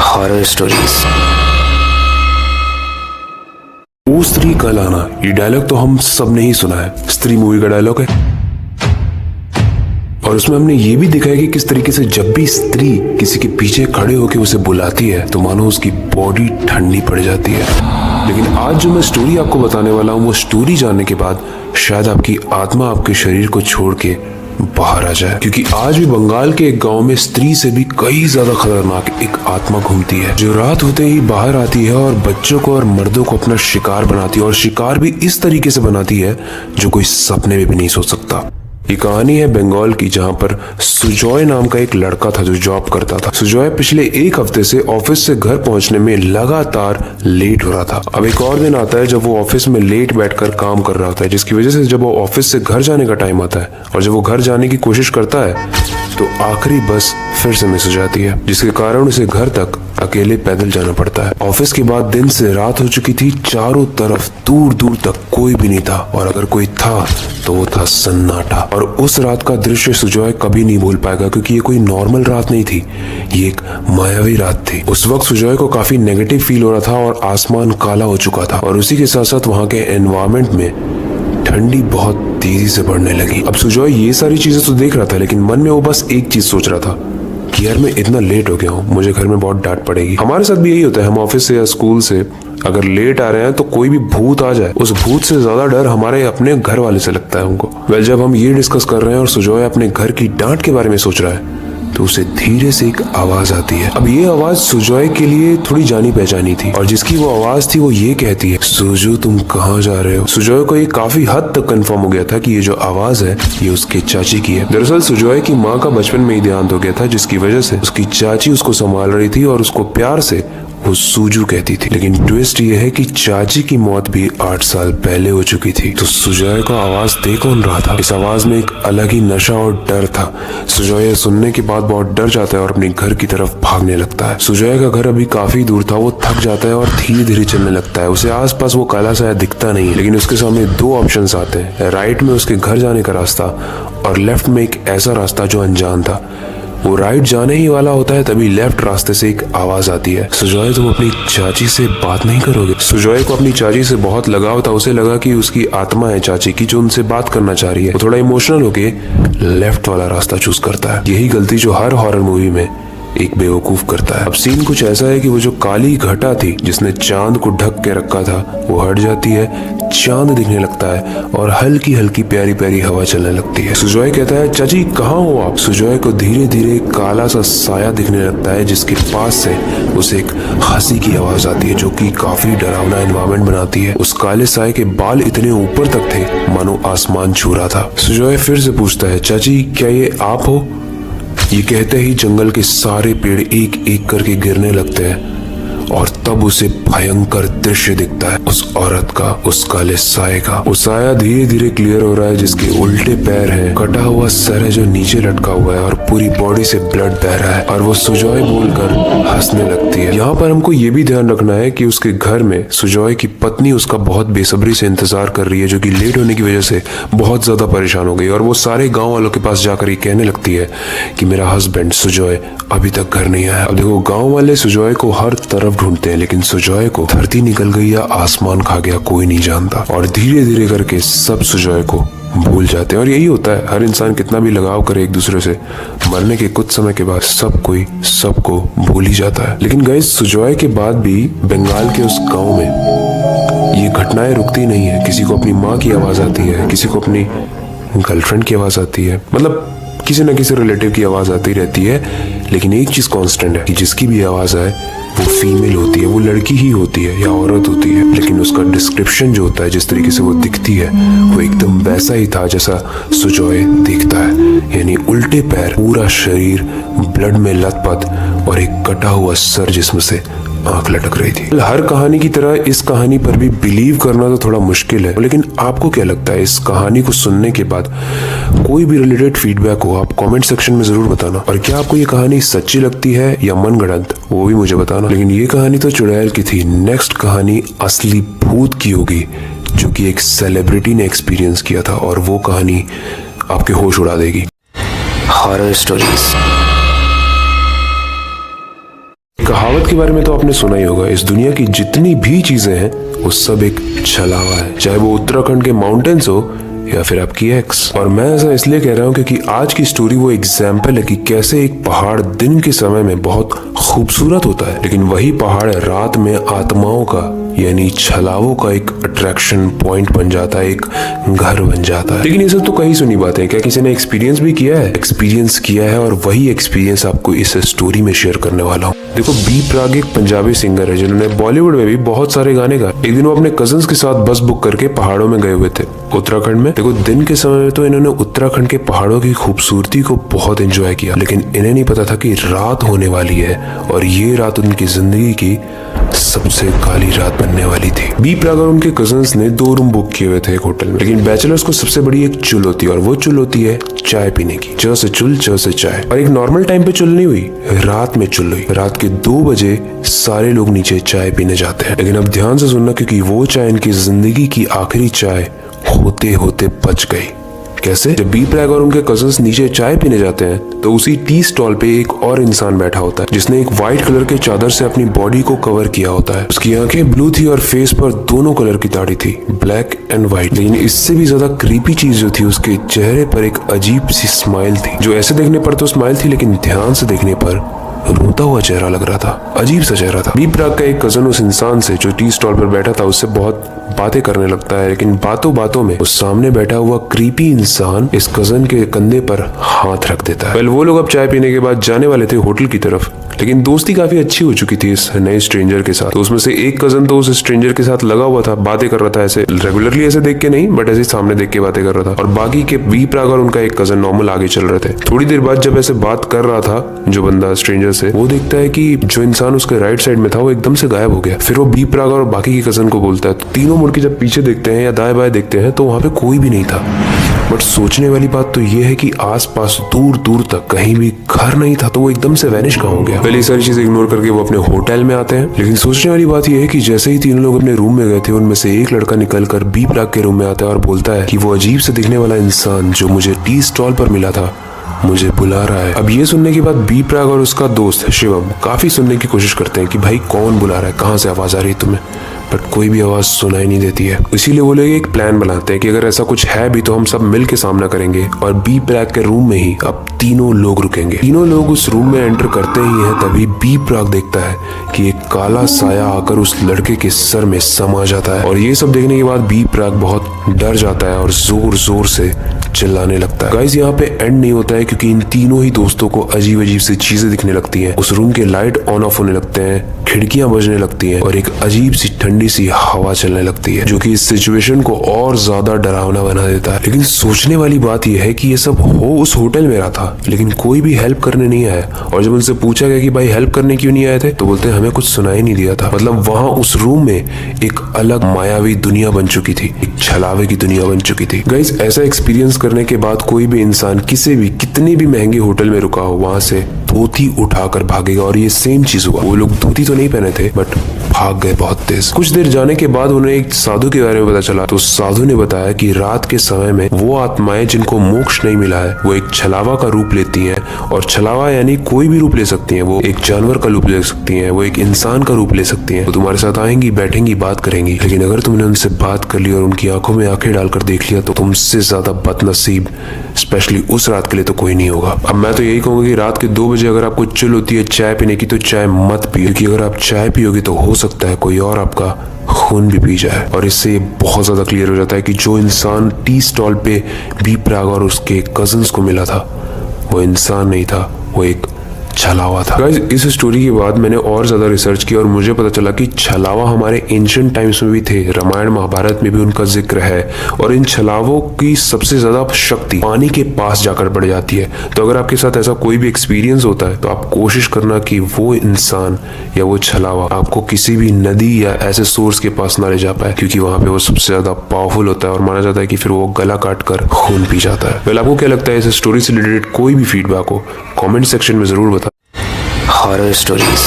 Horror stories. वो स्त्री कल आना, ये डायलॉग तो हम सब ने ही सुना है। स्त्री मूवी का डायलॉग है और उसमें हमने ये भी देखा है कि किस तरीके से जब भी स्त्री किसी के पीछे खड़े होकर उसे बुलाती है तो मानो उसकी बॉडी ठंडी पड़ जाती है। लेकिन आज जो मैं स्टोरी आपको बताने वाला हूँ, वो स्टोरी जानने के बाद शायद आपकी आत्मा आपके शरीर को छोड़ के बाहर आ जाए, क्योंकि आज भी बंगाल के एक गांव में स्त्री से भी कई ज्यादा खतरनाक एक आत्मा घूमती है, जो रात होते ही बाहर आती है और बच्चों को और मर्दों को अपना शिकार बनाती है, और शिकार भी इस तरीके से बनाती है जो कोई सपने में भी नहीं सोच सकता। ये कहानी है बंगाल की, जहां पर सुजॉय नाम का एक लड़का था जो जॉब करता था। सुजॉय पिछले एक हफ्ते से ऑफिस से घर पहुंचने में लगातार लेट हो रहा था। अब एक और दिन आता है जब वो ऑफिस में लेट बैठकर काम कर रहा होता है, जिसकी वजह से जब वो ऑफिस से घर जाने का टाइम आता है और जब वो घर जाने की कोशिश करता है तो आखिरी बस फिर से मिस हो जाती है, जिसके कारण उसे घर तक अकेले पैदल जाना पड़ता है। ऑफिस के बाद दिन से रात हो चुकी थी, चारों तरफ दूर दूर तक कोई भी नहीं था, और अगर कोई था तो वो था सन्नाटा। और उस रात का दृश्य सुजॉय कभी नहीं भूल पाएगा, क्योंकि ये कोई नॉर्मल रात नहीं थी, ये एक मायावी रात थी। उस वक्त सुजॉय को काफी नेगेटिव फील हो रहा था और आसमान काला हो चुका था, और उसी के साथ साथ वहां के एनवायरमेंट में ठंडी बहुत तेजी से बढ़ने लगी। अब सुजॉय ये सारी चीजें तो देख रहा था, लेकिन मन में वो बस एक चीज सोच रहा था कि यार मैं इतना लेट हो गया हूँ, मुझे घर में बहुत डांट पड़ेगी। हमारे साथ भी यही होता है, हम ऑफिस से या स्कूल से अगर लेट आ रहे हैं तो कोई भी भूत आ जाए, उस भूत से ज्यादा डर हमारे अपने घर वाले से लगता है हमको। जब हम ये डिस्कस कर रहे हैं और सुजॉय अपने घर की डांट के बारे में सोच रहा है तो उसे धीरे से एक आवाज आती है। अब ये आवाज सुजॉय के लिए थोड़ी जानी पहचानी थी, और जिसकी वो आवाज थी वो ये कहती है, सुजू तुम कहाँ जा रहे हो। सुजॉय को ये काफी हद तक कंफर्म हो गया था कि ये जो आवाज है ये उसके चाची की है। दरअसल सुजॉय की माँ का बचपन में ही देहांत हो गया था, जिसकी वजह से उसकी चाची उसको संभाल रही थी और उसको प्यार से वो सूजू कहती थी। लेकिन ट्विस्ट ये है कि चाची की मौत भी 8 साल पहले हो चुकी थी। तो सुजॉय को आवाज दे कौन रहा था? इस आवाज में एक अलग ही नशा और डर था। सुजॉय सुनने के बाद बहुत डर जाता है और अपने घर की तरफ भागने लगता है। सुजॉय का घर अभी काफी दूर था, वो थक जाता है और धीरे धीरे चलने लगता है। उसे आसपास वो काला साया दिखता नहीं, लेकिन उसके सामने 2 ऑप्शंस आते हैं, राइट में उसके घर जाने का रास्ता और लेफ्ट में एक ऐसा रास्ता जो अनजान था। वो राइट जाने ही वाला होता है, तभी लेफ्ट रास्ते से एक आवाज आती है, सुजॉय तुम अपनी चाची से बात नहीं करोगे? सुजॉय को अपनी चाची से बहुत लगाव था, उसे लगा कि उसकी आत्मा है चाची की जो उनसे बात करना चाह रही है। वो थोड़ा इमोशनल होके लेफ्ट वाला रास्ता चूज करता है। यही गलती जो हर हॉरर मूवी में एक बेवकूफ करता है। अब सीन कुछ ऐसा है कि वो जो काली घटा थी जिसने चांद को ढक के रखा था वो हट जाती है, चांद दिखने लगता है और हल्की हल्की प्यारी प्यारी हवा चलने लगती है। सुजॉय कहता है, चाची कहाँ हो आप? सुजॉय को धीरे धीरे काला सा साया दिखने लगता है, जिसके पास से उसे एक हंसी की आवाज आती है जो कि काफी डरावना एनवायरनमेंट बनाती है। उस काले साये के बाल इतने ऊपर तक थे मानो आसमान छू रहा था। सुजॉय फिर से पूछता है, चाची क्या ये आप हो? ये कहते ही जंगल के सारे पेड़ एक एक करके गिरने लगते हैं और तब उसे भयंकर दृश्य दिखता है, उस औरत का, उस काले साये का। वो साया धीरे धीरे क्लियर हो रहा है, जिसके उल्टे पैर हैं, कटा हुआ सर है जो नीचे लटका हुआ है और पूरी बॉडी से ब्लड बह रहा है, और वो सुजॉय बोलकर हंसने लगती है। यहाँ पर हमको ये भी ध्यान रखना है कि उसके घर में सुजॉय की पत्नी उसका बहुत बेसब्री से इंतजार कर रही है, जो कि लेट होने की वजह से बहुत ज्यादा परेशान हो गई, और वो सारे गाँव वालों के पास जाकर ये कहने लगती है कि मेरा हस्बैंड सुजॉय अभी तक घर नहीं आया। अब देखो, गाँव वाले सुजॉय को हर तरफ ढूंढते हैं, लेकिन सुजॉय को धरती निकल गई या आसमान खा गया कोई नहीं जानता, और धीरे धीरे करके सब सुजॉय को भूल जाते हैं। और यही होता है, हर इंसान कितना भी लगाव करे एक दूसरे से, मरने के कुछ समय के बाद सब कोई सबको भूल ही जाता है। लेकिन गाइस, सुजॉय के बाद भी बंगाल के उस गाँव में ये घटनाएं रुकती नहीं है। किसी को अपनी माँ की आवाज आती है, किसी को अपनी गर्लफ्रेंड की आवाज आती है, मतलब किसी न किसी रिलेटिव की आवाज आती रहती है। लेकिन एक चीज कांस्टेंट है कि जिसकी भी आवाज आए वो फीमेल होती है, वो लड़की ही होती है या औरत होती है, लेकिन उसका डिस्क्रिप्शन जो होता है, जिस तरीके से वो दिखती है, वो एकदम वैसा ही था जैसा सुजॉय दिखता है, यानी उल्टे पैर, पूरा शरीर ब्लड में लथपथ और एक कटा हुआ सर जिसमें से आंख लटक रही थी। हर कहानी की तरह इस कहानी पर भी बिलीव करना तो थोड़ा मुश्किल है, लेकिन आपको क्या लगता है? इस कहानी को सुनने के बाद कोई भी रिलेटेड फीडबैक हो आप कमेंट सेक्शन में जरूर बताना, और क्या आपको ये कहानी सच्ची लगती है या मनगढ़ंत, वो भी मुझे बताना। लेकिन ये कहानी तो चुड़ैल की थी, नेक्स्ट कहानी असली भूत की होगी, जो कि एक सेलिब्रिटी ने एक्सपीरियंस किया था, और वो कहानी आपके होश उड़ा देगी। Horror stories. कहावत के बारे में तो आपने सुना ही होगा, इस दुनिया की जितनी भी चीजें हैं वो सब एक छलावा है, चाहे वो उत्तराखंड के माउंटेन्स हो या फिर आपकी एक्स। और मैं ऐसा इसलिए कह रहा हूँ क्योंकि आज की स्टोरी वो एग्जाम्पल है कि कैसे एक पहाड़ दिन के समय में बहुत खूबसूरत होता है, लेकिन वही पहाड़ रात में आत्माओं का यानी छलावों का एक अट्रैक्शन पॉइंट बन जाता है, एक घर बन जाता है। लेकिन ये सब तो कहीं सुनी बातें, क्या किसी ने एक्सपीरियंस भी किया है? एक्सपीरियंस किया है और वही एक्सपीरियंस आपको इस स्टोरी में शेयर करने वाला हूँ। देखो, बी प्राक एक पंजाबी सिंगर है जिन्होंने बॉलीवुड में भी बहुत सारे गाने गाए। एक दिन वो अपने कजन्स के साथ बस बुक करके पहाड़ों में गए हुए थे उत्तराखंड में। देखो, दिन के समय में तो इन्होंने उत्तराखंड के पहाड़ों की खूबसूरती को बहुत एंजॉय किया, लेकिन इन्हें नहीं पता था कि रात होने वाली है और ये रात उनकी जिंदगी की सबसे काली रात बनने वाली थी। बी प्राक और उनके कजन्स ने 2 रूम बुक किए हुए थे एक होटल में, लेकिन बैचलर्स को सबसे बड़ी एक चुल होती है और वो चुल होती है चाय पीने की। च से चुल, च से चाय। और एक नॉर्मल टाइम पे चुल नहीं हुई, रात में चुल हुई। रात के 2 बजे सारे लोग नीचे चाय पीने जाते हैं, लेकिन अब ध्यान से सुनना क्योंकि वो चाय इनकी जिंदगी की आखिरी चाय होते होते बच गई। कैसे? जब बी प्राक और उनके कजन्स नीचे चाय पीने जाते हैं तो उसी टी स्टॉल पे एक और इंसान बैठा होता है जिसने एक व्हाइट कलर के चादर से अपनी बॉडी को कवर किया होता है। उसकी आंखें ब्लू थी और फेस पर दोनों कलर की दाढ़ी थी, ब्लैक एंड व्हाइट। लेकिन इससे भी ज्यादा क्रीपी चीज जो थी, उसके चेहरे पर एक अजीब सी स्माइल थी, जो ऐसे देखने पर तो स्माइल थी लेकिन ध्यान से देखने पर रोता हुआ चेहरा लग रहा था, अजीब सा चेहरा था। बी प्राक का एक कजन उस इंसान से जो टी स्टॉल पर बैठा था उससे बहुत बातें करने लगता है, लेकिन बातों बातों में उस सामने बैठा हुआ क्रीपी इंसान इस कजन के कंधे पर हाथ रख देता है। वो लोग अब चाय पीने के बाद जाने वाले थे होटल की तरफ, लेकिन दोस्ती काफी अच्छी हो चुकी थी इस नए स्ट्रेंजर के साथ। तो उसमें से एक कजन तो उस स्ट्रेंजर के साथ लगा हुआ था, बातें कर रहा था, ऐसे रेगुलरली ऐसे देख के नहीं बट ऐसे सामने देख के बातें कर रहा था। और बाकी के बी प्राक और उनका एक कजन नॉर्मल आगे चल रहे थे। थोड़ी देर बाद जब ऐसे बात कर रहा था जो बंदा स्ट्रेंजर से, वो देखता है कि जो इंसान उसके राइट साइड में था वो एकदम से गायब हो गया। फिर वो बी प्राक और बाकी के कजन को बोलता है। तो तीनों मुड़ के जब पीछे देखते हैं या दाएं बाएं देखते हैं तो वहां पे कोई भी नहीं था। बट सोचने वाली बात तो ये है कि आसपास दूर दूर तक कहीं भी घर नहीं था, तो वो एकदम से वैनिश कहाँ हो गया। पहले ये सारी चीजें इग्नोर करके वो अपने होटल में आते हैं, लेकिन सोचने वाली बात ये है कि जैसे ही तीनों लोग अपने रूम में गए थे, उनमें से एक लड़का निकलकर बी प्राक के रूम में आता है और बोलता है कि वो अजीब से दिखने वाला इंसान जो मुझे टी स्टॉल पर मिला था मुझे बुला रहा है। अब ये सुनने के बाद बी प्राक और उसका दोस्त शिवम काफी सुनने की कोशिश करते हैं कि भाई कौन बुला रहा है, कहाँ से आवाज आ रही है तुम्हें, बट कोई भी आवाज सुनाई नहीं देती है। इसीलिए वो लोग एक प्लान बनाते हैं कि अगर ऐसा कुछ है भी तो हम सब मिल के सामना करेंगे। और बी प्राक के रूम में ही अब तीनों लोग रुकेंगे। तीनों लोग उस रूम में एंटर करते ही हैं, तभी बी प्राक देखता है कि एक काला साया आकर उस लड़के के सर में समा जाता है। और ये सब देखने के बाद बी प्राक बहुत डर जाता है और जोर जोर से चिल्लाने लगता है। गाइस, यहाँ पे एंड नहीं होता है क्योंकि इन तीनों ही दोस्तों को अजीब अजीब सी चीजें दिखने लगती हैं। उस रूम के लाइट ऑन ऑफ होने लगते हैं, खिड़कियां बजने लगती हैं और एक अजीब सी ठंडी सी हवा चलने लगती है, जो कि इस सिचुएशन को और ज्यादा डरावना बना देता है। लेकिन सोचने वाली बात यह है कि ये सब हो उस होटल में रहा था, लेकिन कोई भी हेल्प करने नहीं आया। और जब उनसे पूछा गया कि भाई हेल्प करने क्यों नहीं आए थे, तो बोलते हमें कुछ सुनाई नहीं दिया था। मतलब वहां उस रूम में एक अलग मायावी दुनिया बन चुकी थी, एक छलावे की दुनिया बन चुकी थी। गाइस, ऐसा एक्सपीरियंस करने के बाद कोई भी इंसान किसी भी कितने भी महंगे होटल में रुका हो, वहां से धोती उठाकर भागेगा। और ये सेम चीज हुआ। वो लोग धोती तो नहीं पहने थे बट भाग गए बहुत तेज। कुछ देर जाने के बाद उन्हें एक साधु के बारे में पता चला। तो साधु ने बताया कि रात के समय में वो आत्माएं जिनको मोक्ष नहीं मिला है, वो एक छलावा का रूप लेती हैं। और छलावा यानी कोई भी रूप ले सकती हैं। वो एक जानवर का रूप ले सकती हैं, वो एक इंसान का रूप ले सकती हैं। वो तुम्हारे साथ आएंगी, बैठेंगी, बात करेंगी। लेकिन अगर तुमने उनसे बात कर ली और उनकी आंखों में आंखें डालकर देख लिया तो तुमसे ज्यादा बदनसीब स्पेशली उस रात के लिए तो कोई नहीं होगा। अब मैं तो यही कहूंगा कि रात के 2 बजे अगर आपको चिल होती है चाय पीने की, तो चाय मत पियो, क्योंकि अगर आप चाय पियोगे तो हो सकता है कोई और आपका खून भी पी जाए। और इससे बहुत ज्यादा क्लियर हो जाता है कि जो इंसान टी स्टॉल पे बी प्राक और उसके कजन्स को मिला था वो इंसान नहीं था, वो एक छलावा था। गाइस, इस स्टोरी के बाद मैंने और ज्यादा रिसर्च की और मुझे पता चला कि छलावा हमारे एंशिएंट टाइम्स में भी थे। रामायण महाभारत में भी उनका जिक्र है। और इन छलावों की सबसे ज्यादा शक्ति पानी के पास जाकर बढ़ जाती है। तो अगर आपके साथ ऐसा कोई भी एक्सपीरियंस होता है तो आप कोशिश करना कि वो इंसान या वो छलावा आपको किसी भी नदी या ऐसे सोर्स के पास ना ले जा पाए, क्योंकि वहां पे वो सबसे ज्यादा पावरफुल होता है और माना जाता है कि फिर वो गला काट कर खून पी जाता है। वेल, आपको क्या लगता है इस स्टोरी से रिलेटेड कोई भी फीडबैक हो कमेंट सेक्शन में जरूर बताएं। Horror stories